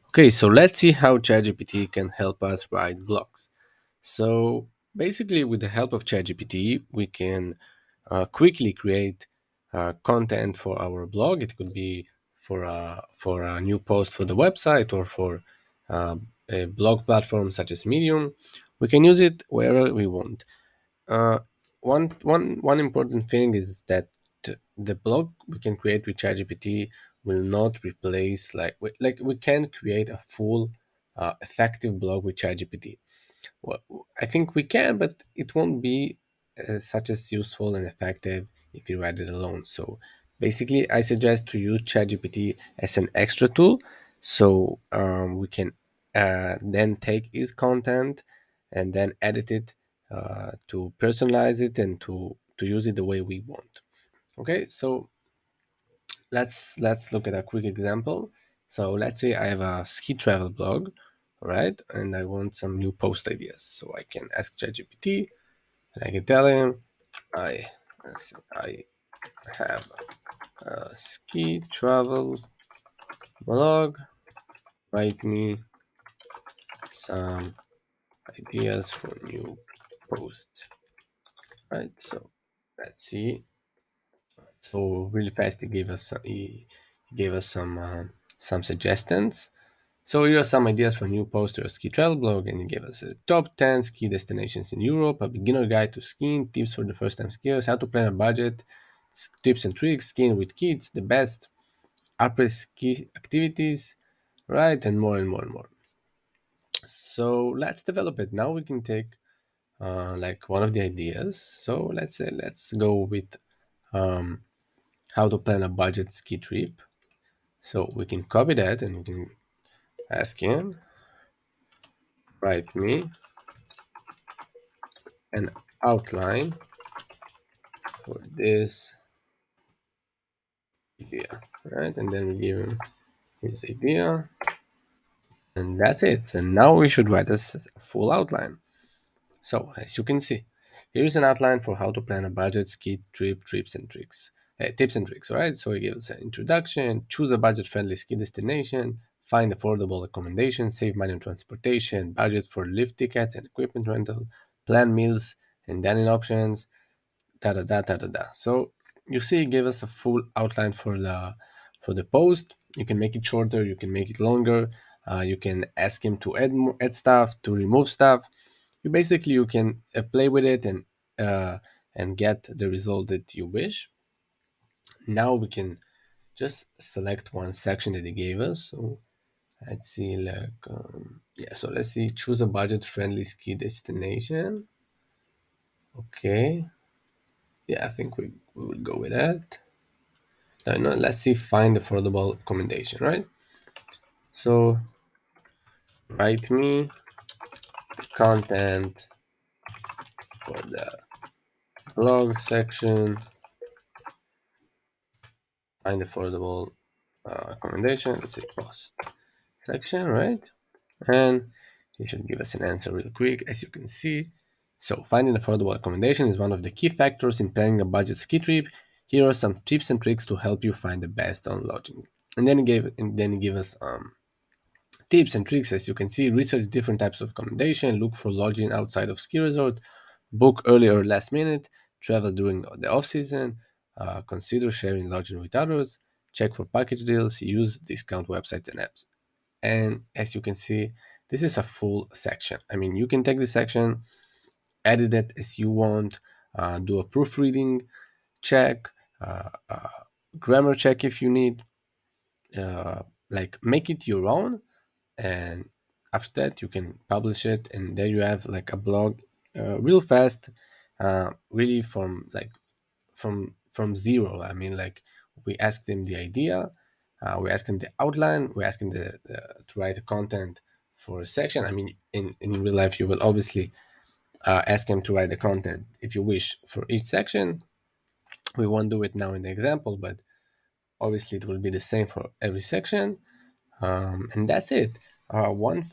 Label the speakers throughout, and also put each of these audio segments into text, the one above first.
Speaker 1: Okay, so let's see how ChatGPT can help us write blogs. So basically, with the help of ChatGPT, we can quickly create content for our blog. It could be for a new post for the website or for a blog platform such as Medium. We can use it wherever we want. Uh, one important thing is that the blog we can create with ChatGPT will not replace like we can create a full effective blog with ChatGPT. Well, I think we can, but it won't be such as useful and effective if you write it alone. So basically, I suggest to use ChatGPT as an extra tool, so we can then take his content and then edit it to personalize it and to use it the way we want. Okay, so let's look at a quick example. So let's say I have a ski travel blog, right? And I want some new post ideas. So I can ask ChatGPT and I can tell him I I have a ski travel blog. Write me some ideas for new posts. Right. So let's see. So really fast, he gave us some suggestions. So here are some ideas for new post to a ski travel blog, and he gave us a top 10 ski destinations in Europe, a beginner guide to skiing, tips for the first time skiers, how to plan a budget, tips and tricks, skiing with kids, the best, après ski activities, right, and more and more and more. So let's develop it. Now we can take like one of the ideas. So let's say let's go with um, how to plan a budget ski trip. So we can copy that and we can ask him, write me an outline for this idea, right? And then we give him his idea, and that's it. And now we should write a full outline. So as you can see, here's an outline for how to plan a budget ski trip, tips and tricks. All right. So he gives an introduction, choose a budget-friendly ski destination, find affordable accommodation, save money on transportation, budget for lift tickets and equipment rental, plan meals and dining options, da da da da da da. So you see, give us a full outline for the post. You can make it shorter, you can make it longer. You can ask him to add stuff, to remove stuff. You can play with it and get the result that you wish. Now we can just select one section that he gave us. So let's see, yeah. So let's see, choose a budget-friendly ski destination. Okay, yeah, I think we will go with that. No, let's see, find affordable accommodation, right? So write me content for the blog section, find affordable accommodation. Let's say post section, right? And you should give us an answer real quick, as you can see. So finding affordable accommodation is one of the key factors in planning a budget ski trip. Here are some tips and tricks to help you find the best on lodging. And then he gave us tips and tricks. As you can see, research different types of accommodation, look for lodging outside of ski resort, book early or last minute, travel during the off season, consider sharing lodging with others, check for package deals, use discount websites and apps. And as you can see, this is a full section. I mean, you can take this section, edit it as you want, do a proofreading check, grammar check if you need, like make it your own, and after that you can publish it, and there you have like a blog, real fast, really from zero. I mean, like we asked him the idea, we asked him the outline, we asked him to write the content for a section. I mean, in real life you will obviously ask him to write the content if you wish for each section. We won't do it now in the example, but obviously it will be the same for every section. And that's it. One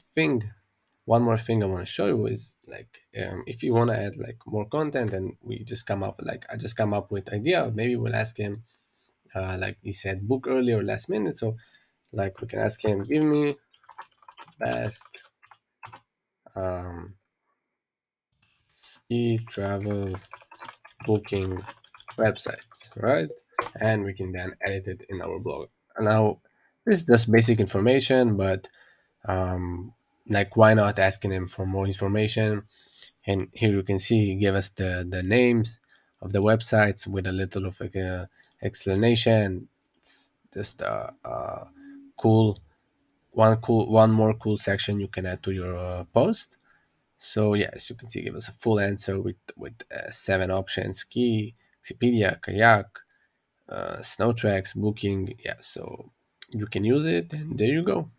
Speaker 1: more thing I want to show you is like, if you want to add like more content, and we just come up like I just come up with idea, maybe we'll ask him, like he said, book early or last minute. So like we can ask him, give me best um, ski travel booking websites, right? And we can then edit it in our blog. Now, this is just basic information, but like why not asking him for more information? And here you can see he gave us the names of the websites with a little of like a explanation. It's just cool one more cool section you can add to your post. So yeah, as you can see, give us a full answer with 7 options: ski, Expedia, kayak, snow tracks, booking. Yeah, so you can use it, and there you go.